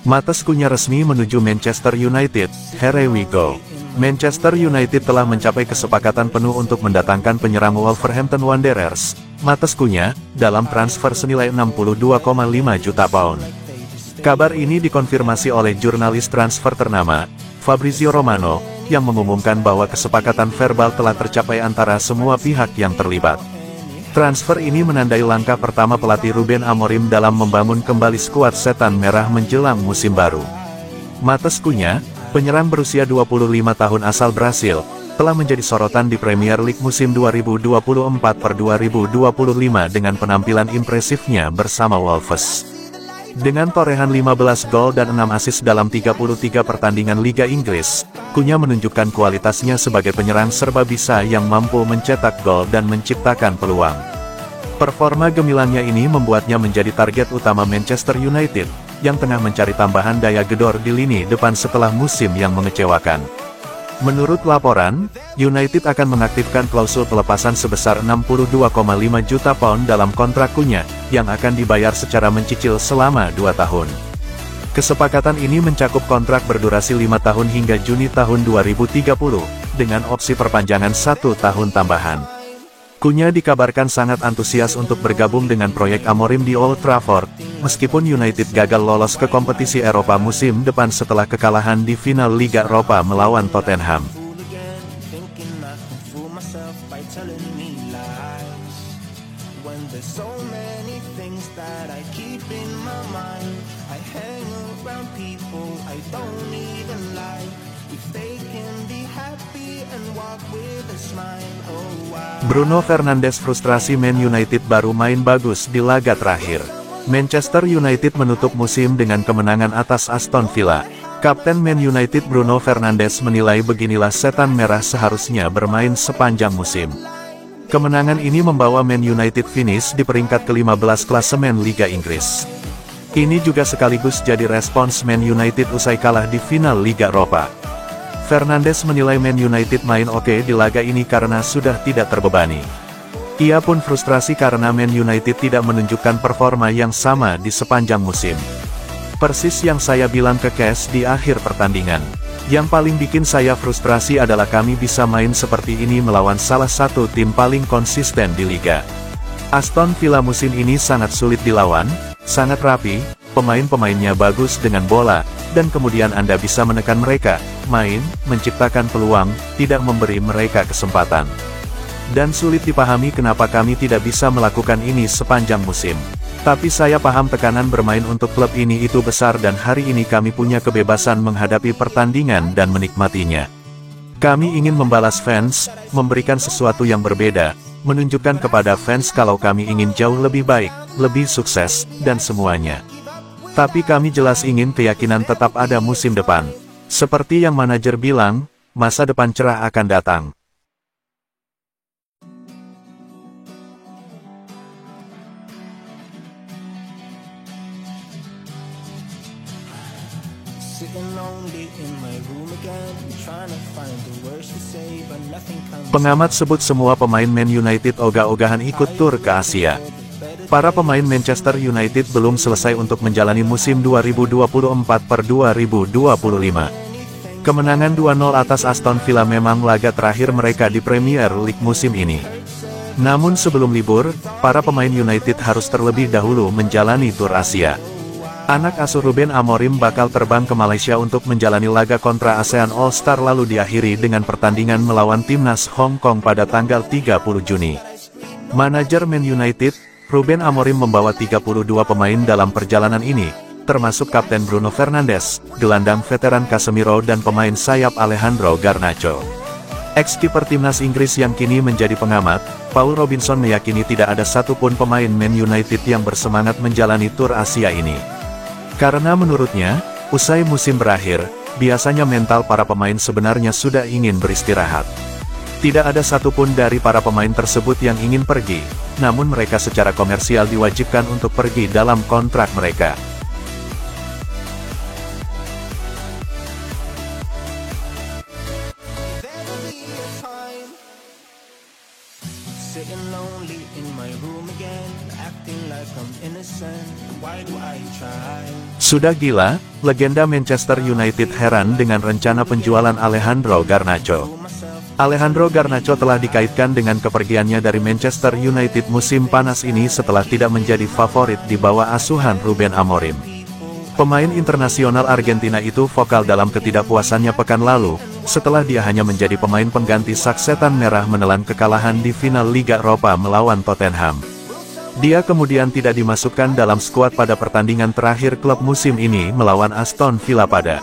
Matheus Cunha resmi menuju Manchester United, here we go. Manchester United telah mencapai kesepakatan penuh untuk mendatangkan penyerang Wolverhampton Wanderers, Matheus Cunha, dalam transfer senilai 62,5 juta pound. Kabar ini dikonfirmasi oleh jurnalis transfer ternama, Fabrizio Romano, yang mengumumkan bahwa kesepakatan verbal telah tercapai antara semua pihak yang terlibat. Transfer ini menandai langkah pertama pelatih Ruben Amorim dalam membangun kembali skuad Setan Merah menjelang musim baru. Matheus Cunha, penyerang berusia 25 tahun asal Brasil, telah menjadi sorotan di Premier League musim 2024-2025 dengan penampilan impresifnya bersama Wolves. Dengan torehan 15 gol dan 6 assist dalam 33 pertandingan Liga Inggris, Cunha menunjukkan kualitasnya sebagai penyerang serba bisa yang mampu mencetak gol dan menciptakan peluang. Performa gemilangnya ini membuatnya menjadi target utama Manchester United, yang tengah mencari tambahan daya gedor di lini depan setelah musim yang mengecewakan. Menurut laporan, United akan mengaktifkan klausul pelepasan sebesar 62,5 juta pound dalam kontrak Cunha, yang akan dibayar secara mencicil selama 2 tahun. Kesepakatan ini mencakup kontrak berdurasi 5 tahun hingga Juni tahun 2030, dengan opsi perpanjangan 1 tahun tambahan. Cunha dikabarkan sangat antusias untuk bergabung dengan proyek Amorim di Old Trafford, meskipun United gagal lolos ke kompetisi Eropa musim depan setelah kekalahan di final Liga Eropa melawan Tottenham. Bruno Fernandes frustrasi Man United baru main bagus di laga terakhir. Manchester United menutup musim dengan kemenangan atas Aston Villa. Kapten Man United Bruno Fernandes menilai beginilah Setan Merah seharusnya bermain sepanjang musim. Kemenangan ini membawa Man United finish di peringkat ke-15 klasemen Liga Inggris. Ini juga sekaligus jadi respons Man United usai kalah di final Liga Eropa. Fernandes menilai Man United main oke di laga ini karena sudah tidak terbebani. Ia pun frustrasi karena Man United tidak menunjukkan performa yang sama di sepanjang musim. Persis yang saya bilang ke Cash di akhir pertandingan. Yang paling bikin saya frustrasi adalah kami bisa main seperti ini melawan salah satu tim paling konsisten di Liga. Aston Villa musim ini sangat sulit dilawan, sangat rapi, pemain-pemainnya bagus dengan bola, dan kemudian Anda bisa menekan mereka, main, menciptakan peluang, tidak memberi mereka kesempatan. Dan sulit dipahami kenapa kami tidak bisa melakukan ini sepanjang musim. Tapi saya paham tekanan bermain untuk klub ini itu besar dan hari ini kami punya kebebasan menghadapi pertandingan dan menikmatinya. Kami ingin membalas fans, memberikan sesuatu yang berbeda, menunjukkan kepada fans kalau kami ingin jauh lebih baik, lebih sukses, dan semuanya. Tapi kami jelas ingin keyakinan tetap ada musim depan. Seperti yang manajer bilang, masa depan cerah akan datang. Pengamat sebut semua pemain Man United ogah-ogahan ikut tur ke Asia. Para pemain Manchester United belum selesai untuk menjalani musim 2024-2025. Kemenangan 2-0 atas Aston Villa memang laga terakhir mereka di Premier League musim ini. Namun sebelum libur, para pemain United harus terlebih dahulu menjalani tur Asia. Anak asuh Ruben Amorim bakal terbang ke Malaysia untuk menjalani laga kontra ASEAN All-Star lalu diakhiri dengan pertandingan melawan timnas Hong Kong pada tanggal 30 Juni. Manajer Man United, Ruben Amorim membawa 32 pemain dalam perjalanan ini, termasuk Kapten Bruno Fernandes, gelandang veteran Casemiro dan pemain sayap Alejandro Garnacho. Ex-kiper timnas Inggris yang kini menjadi pengamat, Paul Robinson meyakini tidak ada satupun pemain Man United yang bersemangat menjalani tur Asia ini. Karena menurutnya, usai musim berakhir, biasanya mental para pemain sebenarnya sudah ingin beristirahat. Tidak ada satupun dari para pemain tersebut yang ingin pergi, namun mereka secara komersial diwajibkan untuk pergi dalam kontrak mereka. Sitting lonely in my room again, Sudah gila, legenda Manchester United heran dengan rencana penjualan Alejandro Garnacho. Alejandro Garnacho telah dikaitkan dengan kepergiannya dari Manchester United musim panas ini setelah tidak menjadi favorit di bawah asuhan Ruben Amorim. Pemain internasional Argentina itu vokal dalam ketidakpuasannya pekan lalu, setelah dia hanya menjadi pemain pengganti saat Setan Merah menelan kekalahan di final Liga Eropa melawan Tottenham. Dia kemudian tidak dimasukkan dalam skuad pada pertandingan terakhir klub musim ini melawan Aston Villa pada.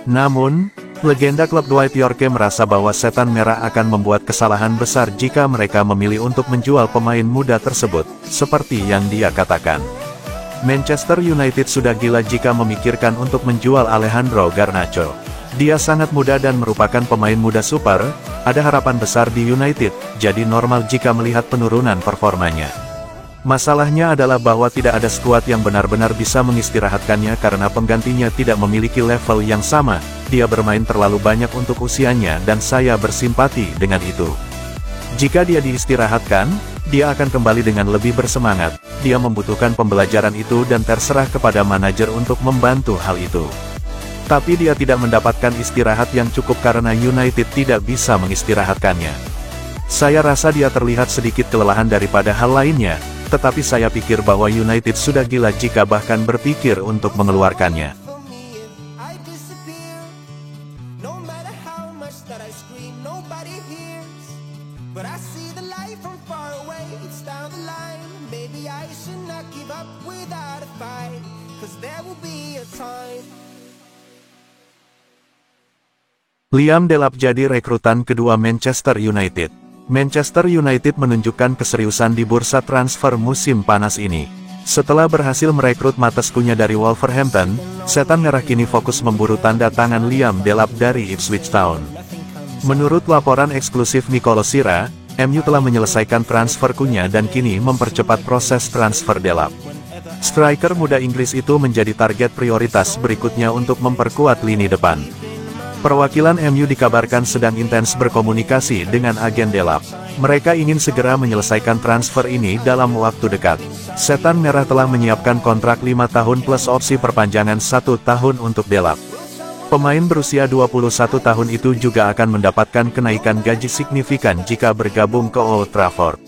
Namun, legenda klub Dwight Yorke merasa bahwa Setan Merah akan membuat kesalahan besar jika mereka memilih untuk menjual pemain muda tersebut, seperti yang dia katakan. Manchester United sudah gila jika memikirkan untuk menjual Alejandro Garnacho. Dia sangat muda dan merupakan pemain muda super, ada harapan besar di United, jadi normal jika melihat penurunan performanya. Masalahnya adalah bahwa tidak ada skuad yang benar-benar bisa mengistirahatkannya karena penggantinya tidak memiliki level yang sama, dia bermain terlalu banyak untuk usianya dan saya bersimpati dengan itu. Jika dia diistirahatkan, dia akan kembali dengan lebih bersemangat, dia membutuhkan pembelajaran itu dan terserah kepada manajer untuk membantu hal itu. Tapi dia tidak mendapatkan istirahat yang cukup karena United tidak bisa mengistirahatkannya. Saya rasa dia terlihat sedikit kelelahan daripada hal lainnya, tetapi saya pikir bahwa United sudah gila jika bahkan berpikir untuk mengeluarkannya. Liam Delap jadi rekrutan kedua Manchester United. Manchester United menunjukkan keseriusan di bursa transfer musim panas ini. Setelah berhasil merekrut Matescunya dari Wolverhampton, Setan Merah kini fokus memburu tanda tangan Liam Delap dari Ipswich Town. Menurut laporan eksklusif Nicolo Sira, MU telah menyelesaikan transfer Cunha dan kini mempercepat proses transfer Delap. Striker muda Inggris itu menjadi target prioritas berikutnya untuk memperkuat lini depan. Perwakilan MU dikabarkan sedang intens berkomunikasi dengan agen Delap. Mereka ingin segera menyelesaikan transfer ini dalam waktu dekat. Setan Merah telah menyiapkan kontrak 5 tahun plus opsi perpanjangan 1 tahun untuk Delap. Pemain berusia 21 tahun itu juga akan mendapatkan kenaikan gaji signifikan jika bergabung ke Old Trafford.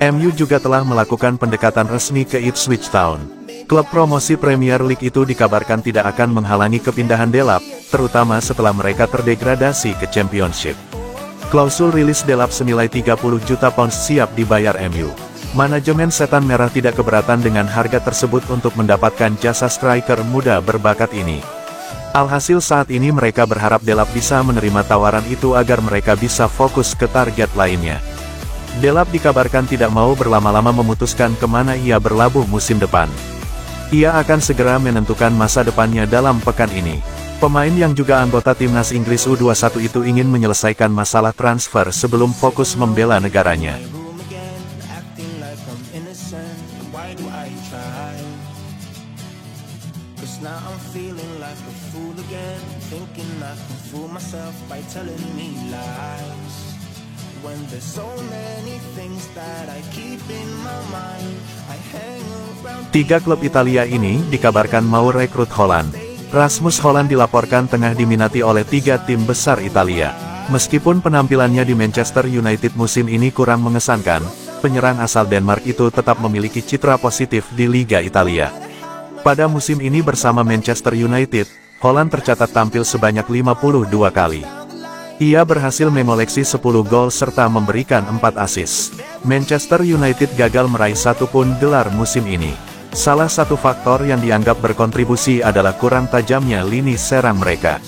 MU juga telah melakukan pendekatan resmi ke Ipswich Town. Klub promosi Premier League itu dikabarkan tidak akan menghalangi kepindahan Delap, terutama setelah mereka terdegradasi ke Championship. Klausul rilis Delap senilai 30 juta pounds siap dibayar MU. Manajemen Setan Merah tidak keberatan dengan harga tersebut untuk mendapatkan jasa striker muda berbakat ini. Alhasil saat ini mereka berharap Delap bisa menerima tawaran itu agar mereka bisa fokus ke target lainnya. Delap dikabarkan tidak mau berlama-lama memutuskan kemana ia berlabuh musim depan. Ia akan segera menentukan masa depannya dalam pekan ini. Pemain yang juga anggota timnas Inggris U21 itu ingin menyelesaikan masalah transfer sebelum fokus membela negaranya. Tiga klub Italia ini dikabarkan mau rekrut Holland. Rasmus Holland dilaporkan tengah diminati oleh 3 tim besar Italia. Meskipun penampilannya di Manchester United musim ini kurang mengesankan, penyerang asal Denmark itu tetap memiliki citra positif di Liga Italia. Pada musim ini bersama Manchester United, Holland tercatat tampil sebanyak 52 kali. Ia berhasil mengoleksi 10 gol serta memberikan 4 assist. Manchester United gagal meraih 1 pun gelar musim ini. Salah satu faktor yang dianggap berkontribusi adalah kurang tajamnya lini serang mereka.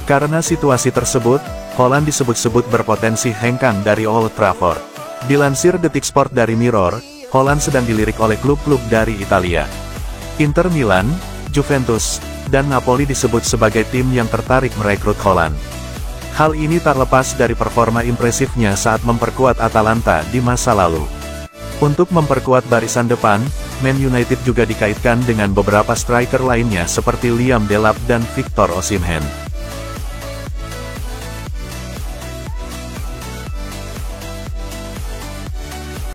Karena situasi tersebut, Holland disebut-sebut berpotensi hengkang dari Old Trafford. Dilansir Detik Sport dari Mirror, Holland sedang dilirik oleh klub-klub dari Italia. Inter Milan, Juventus, dan Napoli disebut sebagai tim yang tertarik merekrut Holland. Hal ini tak lepas dari performa impresifnya saat memperkuat Atalanta di masa lalu. Untuk memperkuat barisan depan, Man United juga dikaitkan dengan beberapa striker lainnya seperti Liam Delap dan Victor Osimhen.